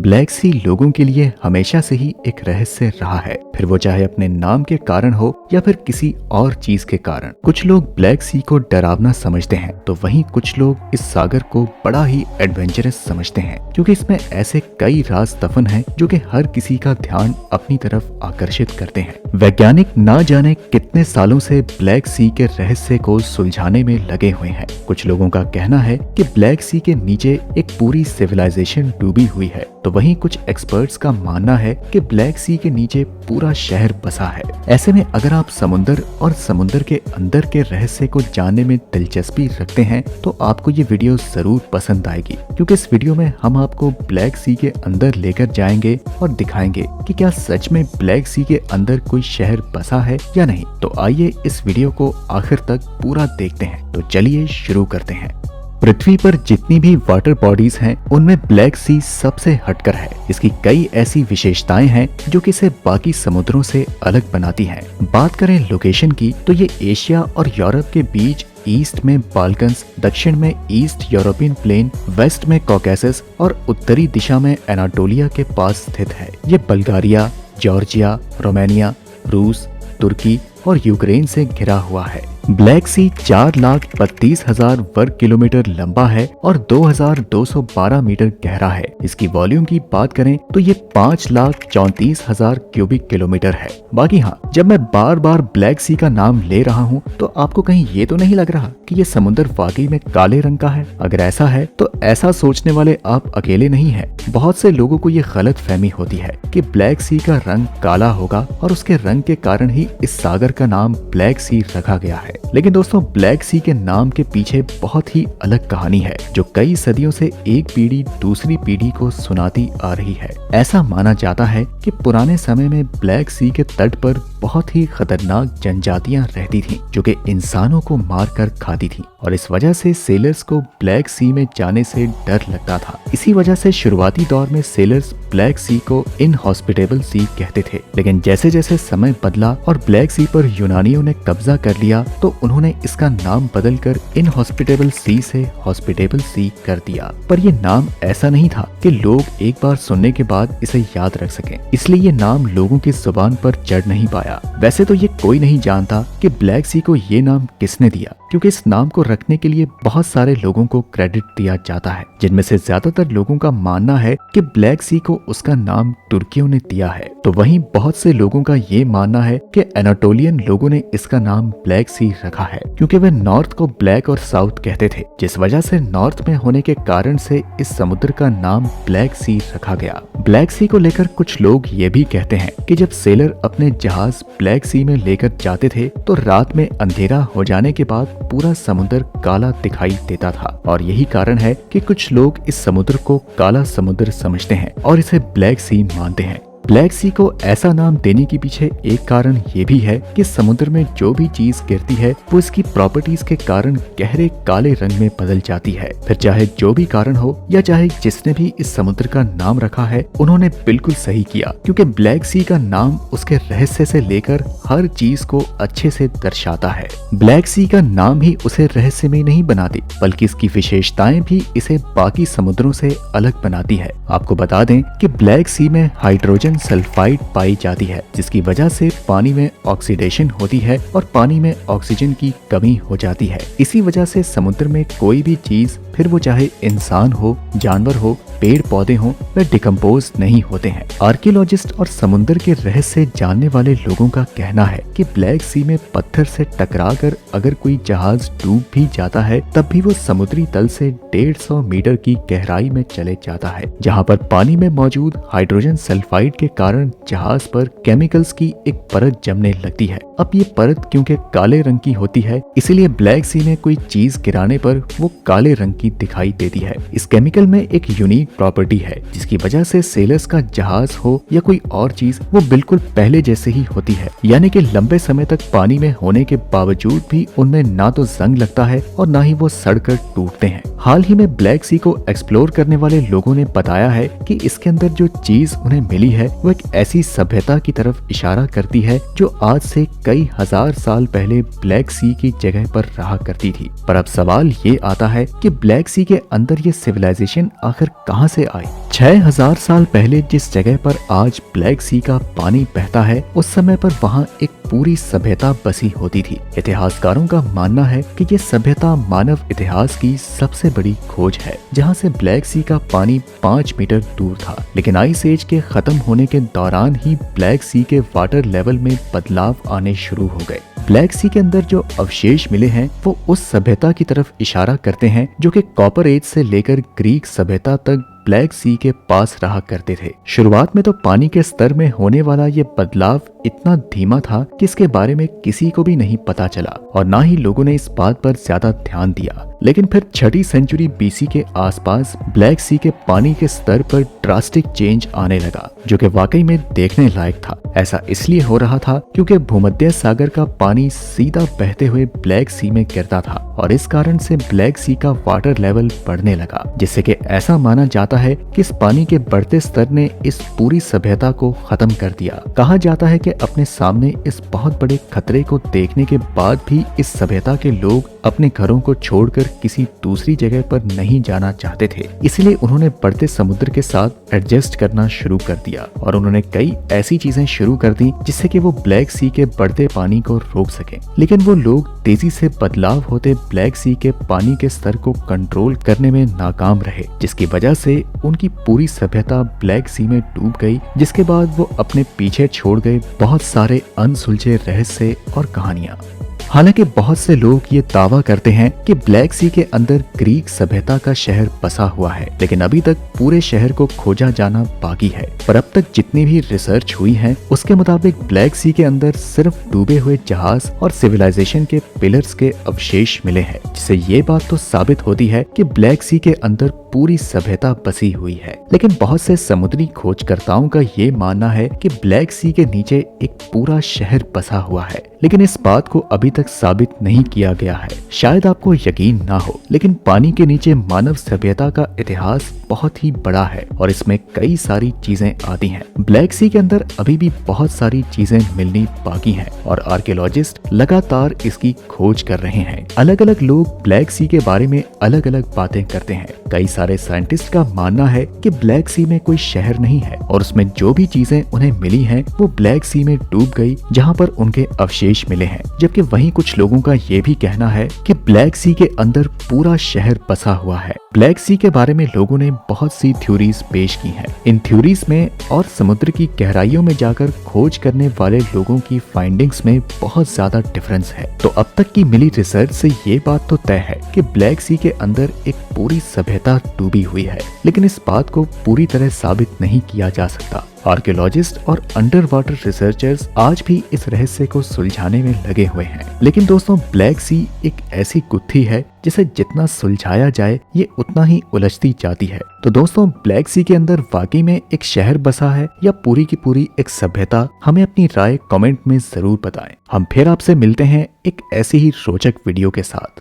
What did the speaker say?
Black सी लोगों के लिए हमेशा से ही एक रहस्य रहा है, फिर वो चाहे अपने नाम के कारण हो या फिर किसी और चीज के कारण। कुछ लोग ब्लैक सी को डरावना समझते हैं, तो वहीं कुछ लोग इस सागर को बड़ा ही एडवेंचरस समझते हैं, क्योंकि इसमें ऐसे कई राज दफन हैं जो कि हर किसी का ध्यान अपनी तरफ आकर्षित करते हैं। वैज्ञानिक ना जाने कितने सालों से ब्लैक सी के रहस्य को सुलझाने में लगे हुए हैं। कुछ लोगों का कहना है कि ब्लैक सी के नीचे एक पूरी सिविलाइजेशन डूबी हुई है, तो वहीं कुछ एक्सपर्ट्स का मानना है कि ब्लैक सी के नीचे पूरा शहर बसा है। ऐसे में अगर आप समुंदर और समुंदर के अंदर के रहस्य को जानने में दिलचस्पी रखते हैं तो आपको ये वीडियो जरूर पसंद आएगी, क्योंकि इस वीडियो में हम आपको ब्लैक सी के अंदर लेकर जाएंगे और दिखाएंगे कि क्या सच में ब्लैक सी के अंदर कोई शहर बसा है या नहीं। तो आइए इस वीडियो को आखिर तक पूरा देखते हैं। तो चलिए शुरू करते हैं। पृथ्वी पर जितनी भी वाटर बॉडीज हैं उनमें ब्लैक सी सबसे हटकर है। इसकी कई ऐसी विशेषताएं हैं जो कि इसे बाकी समुद्रों से अलग बनाती हैं। बात करें लोकेशन की तो ये एशिया और यूरोप के बीच ईस्ट में बाल्कन्स, दक्षिण में ईस्ट यूरोपियन प्लेन, वेस्ट में कॉकेसस और उत्तरी दिशा में एनाटोलिया के पास स्थित है। ये बल्गारिया, जॉर्जिया, रोमानिया, रूस, तुर्की और यूक्रेन से घिरा हुआ है। ब्लैक सी 4,32,000 वर्ग किलोमीटर लंबा है और 2,212 मीटर गहरा है। इसकी वॉल्यूम की बात करें तो ये 5,34,000 क्यूबिक किलोमीटर है। बाकी हाँ, जब मैं बार बार ब्लैक सी का नाम ले रहा हूँ तो आपको कहीं ये तो नहीं लग रहा कि ये समुद्र वाकई में काले रंग का है? अगर ऐसा है तो ऐसा सोचने वाले आप अकेले नहीं हैं। बहुत से लोगों को ये गलत फहमी होती है कि ब्लैक सी का रंग काला होगा और उसके रंग के कारण ही इस सागर का नाम ब्लैक सी रखा गया है। लेकिन दोस्तों, ब्लैक सी के नाम के पीछे बहुत ही अलग कहानी है जो कई सदियों से एक पीढ़ी दूसरी पीढ़ी को सुनाती आ रही है। ऐसा माना जाता है कि पुराने समय में ब्लैक सी के तट पर बहुत ही खतरनाक जनजातियां रहती थीं, जो कि इंसानों को मार कर खाती थीं, और इस वजह से सेलर्स को ब्लैक सी में जाने से डर लगता था। इसी वजह से शुरुआती दौर में सेलर्स ब्लैक सी को इनहॉस्पिटेबल सी कहते थे। लेकिन जैसे जैसे समय बदला और ब्लैक सी पर यूनानियों ने कब्जा कर लिया तो उन्होंने इसका नाम बदलकर इनहॉस्पिटेबल सी से हॉस्पिटेबल सी कर दिया। पर यह नाम ऐसा नहीं था कि लोग एक बार सुनने के बाद इसे याद रख सकें, इसलिए ये नाम लोगों की जुबान पर चढ़ नहीं पाया। वैसे तो ये कोई नहीं जानता कि ब्लैक सी को ये नाम किसने दिया, क्योंकि इस नाम को रखने के लिए बहुत सारे लोगों को क्रेडिट दिया जाता है, जिनमें से ज्यादातर लोगों का मानना है कि ब्लैक सी को उसका नाम तुर्कियों ने दिया है। तो वहीं बहुत से लोगों का ये मानना है कि एनाटोलियन लोगों ने इसका नाम ब्लैक सी रखा है, क्योंकि वे नॉर्थ को ब्लैक और साउथ कहते थे, जिस वजह से नॉर्थ में होने के कारण से इस समुद्र का नाम ब्लैक सी रखा गया। ब्लैक सी को लेकर कुछ लोग ये भी कहते हैं कि जब सेलर अपने जहाज ब्लैक सी में लेकर जाते थे तो रात में अंधेरा हो जाने के बाद पूरा समुद्र काला दिखाई देता था, और यही कारण है कि कुछ लोग इस समुद्र को काला समुद्र समझते हैं और इसे ब्लैक सी मानते हैं। ब्लैक सी को ऐसा नाम देने के पीछे एक कारण ये भी है कि समुद्र में जो भी चीज गिरती है वो इसकी प्रॉपर्टीज के कारण गहरे काले रंग में बदल जाती है। फिर चाहे जो भी कारण हो या चाहे जिसने भी इस समुद्र का नाम रखा है, उन्होंने बिल्कुल सही किया, क्योंकि ब्लैक सी का नाम उसके रहस्य से लेकर हर चीज को अच्छे से दर्शाता है। ब्लैक सी का नाम ही उसे रहस्यमय नहीं बनाती, बल्कि इसकी विशेषताएं भी इसे बाकी समुद्रों से अलग बनाती है। आपको बता दें कि ब्लैक सी में हाइड्रोजन सल्फाइड पाई जाती है, जिसकी वजह से पानी में ऑक्सीडेशन होती है और पानी में ऑक्सीजन की कमी हो जाती है। इसी वजह से समुद्र में कोई भी चीज, फिर वो चाहे इंसान हो, जानवर हो, पेड़ पौधे हों, वे डिकम्पोज नहीं होते हैं। आर्कियोलॉजिस्ट और समुद्र के रहस्य जानने वाले लोगों का कहना है कि ब्लैक सी में पत्थर से टकराकर अगर कोई जहाज डूब भी जाता है तब भी वो समुद्री तल से 150 मीटर की गहराई में चले जाता है, जहां पर पानी में मौजूद हाइड्रोजन सल्फाइड के कारण जहाज पर केमिकल्स की एक परत जमने लगती है। अब ये परत क्योंकि काले रंग की होती है, इसीलिए ब्लैक सी में कोई चीज गिराने पर वो काले रंग की दिखाई देती है। इस केमिकल में एक यूनिक प्रॉपर्टी है, जिसकी वजह से सेलर्स का जहाज हो या कोई और चीज वो बिल्कुल पहले जैसे ही होती है, यानी कि लंबे समय तक पानी में होने के बावजूद भी उनमें ना तो जंग लगता है और ना ही वो सड़कर टूटते हैं। हाल ही में ब्लैक सी को एक्सप्लोर करने वाले लोगों ने बताया है कि इसके अंदर जो चीज उन्हें मिली है वो एक ऐसी सभ्यता की तरफ इशारा करती है जो आज से कई हजार साल पहले ब्लैक सी की जगह पर रहा करती थी। पर अब सवाल ये आता है कि ब्लैक सी के अंदर ये सिविलाइजेशन आखिर कहां से आई। 6000 साल पहले जिस जगह पर आज ब्लैक सी का पानी बहता है, उस समय पर वहाँ एक पूरी सभ्यता बसी होती थी। इतिहासकारों का मानना है कि ये सभ्यता मानव इतिहास की सबसे बड़ी खोज है, जहाँ से ब्लैक सी का पानी 5 मीटर दूर था। लेकिन आइस एज के खत्म होने के दौरान ही ब्लैक सी के वाटर लेवल में बदलाव आने शुरू हो गए। ब्लैक सी के अंदर जो अवशेष मिले हैं वो उस सभ्यता की तरफ इशारा करते हैं जो कि कॉपर एज से लेकर ग्रीक सभ्यता तक ब्लैक सी के पास रहा करते थे। शुरुआत में तो पानी के स्तर में होने वाला ये बदलाव इतना धीमा था कि इसके बारे में किसी को भी नहीं पता चला और ना ही लोगों ने इस बात पर ज्यादा ध्यान दिया। लेकिन फिर 6ठी सेंचुरी बीसी के आसपास ब्लैक सी के पानी के स्तर पर ड्रास्टिक चेंज आने लगा, जो कि वाकई में देखने लायक था। ऐसा इसलिए हो रहा था क्योंकि भूमध्य सागर का पानी सीधा बहते हुए ब्लैक सी में गिरता था और इस कारण से ब्लैक सी का वाटर लेवल बढ़ने लगा, जिससे कि ऐसा माना जाता है कि इस पानी के बढ़ते स्तर ने इस पूरी सभ्यता को खत्म कर दिया। कहा जाता है कि अपने सामने इस बहुत बड़े खतरे को देखने के बाद भी इस सभ्यता के लोग अपने घरों को छोड़कर किसी दूसरी जगह पर नहीं जाना चाहते थे, इसलिए उन्होंने बढ़ते समुद्र के साथ एडजस्ट करना शुरू कर दिया और उन्होंने कई ऐसी चीजें शुरू कर दी जिससे कि वो ब्लैक सी के बढ़ते पानी को रोक सके। लेकिन वो लोग तेजी से बदलाव होते ब्लैक सी के पानी के स्तर को कंट्रोल करने में नाकाम रहे, जिसकी वजह से उनकी पूरी सभ्यता ब्लैक सी में डूब गई, जिसके बाद वो अपने पीछे छोड़ गए बहुत सारे अनसुलझे रहस्य और कहानियां। हालांकि बहुत से लोग ये दावा करते हैं कि ब्लैक सी के अंदर ग्रीक सभ्यता का शहर बसा हुआ है, लेकिन अभी तक पूरे शहर को खोजा जाना बाकी है। पर अब तक जितनी भी रिसर्च हुई है उसके मुताबिक ब्लैक सी के अंदर सिर्फ डूबे हुए जहाज और सिविलाइजेशन के पिलर्स के अवशेष मिले हैं, जिससे ये बात तो साबित होती है कि ब्लैक सी के अंदर पूरी सभ्यता बसी हुई है। लेकिन बहुत से समुद्री खोजकर्ताओं का ये मानना है कि ब्लैक सी के नीचे एक पूरा शहर बसा हुआ है, लेकिन इस बात को अभी तक साबित नहीं किया गया है। शायद आपको यकीन ना हो, लेकिन पानी के नीचे मानव सभ्यता का इतिहास बहुत ही बड़ा है और इसमें कई सारी चीजें आती हैं। ब्लैक सी के अंदर अभी भी बहुत सारी चीजें मिलनी बाकी हैं और आर्कियोलॉजिस्ट लगातार इसकी खोज कर रहे हैं। अलग अलग लोग ब्लैक सी के बारे में अलग अलग बातें करते हैं। कई सारे साइंटिस्ट का मानना है कि ब्लैक सी में कोई शहर नहीं है और उसमें जो भी चीजें उन्हें मिली हैं वो ब्लैक सी में डूब गई जहां पर उनके अवशेष मिले हैं। जबकि वहीं कुछ लोगों का ये भी कहना है कि ब्लैक सी के अंदर पूरा शहर बसा हुआ है। ब्लैक सी के बारे में लोगों ने बहुत सी थ्योरीज पेश की हैं। इन थ्योरीज में और समुद्र की गहराइयों में जाकर खोज करने वाले लोगों की फाइंडिंग्स में बहुत ज्यादा डिफरेंस है। तो अब तक की मिली रिसर्च से ये बात तो तय है कि ब्लैक सी के अंदर एक पूरी सभ्यता डूबी हुई है, लेकिन इस बात को पूरी तरह साबित नहीं किया जा सकता। आर्कियोलॉजिस्ट और अंडर वाटर रिसर्चर्स आज भी इस रहस्य को सुलझाने में लगे हुए हैं। लेकिन दोस्तों, ब्लैक सी एक ऐसी गुत्थी है जिसे जितना सुलझाया जाए ये उतना ही उलझती जाती है। तो दोस्तों, ब्लैक सी के अंदर वाकई में एक शहर बसा है या पूरी की पूरी एक सभ्यता? हमें अपनी राय कमेंट में जरूर बताएं। हम फिर आपसे मिलते हैं एक ऐसी ही रोचक वीडियो के साथ।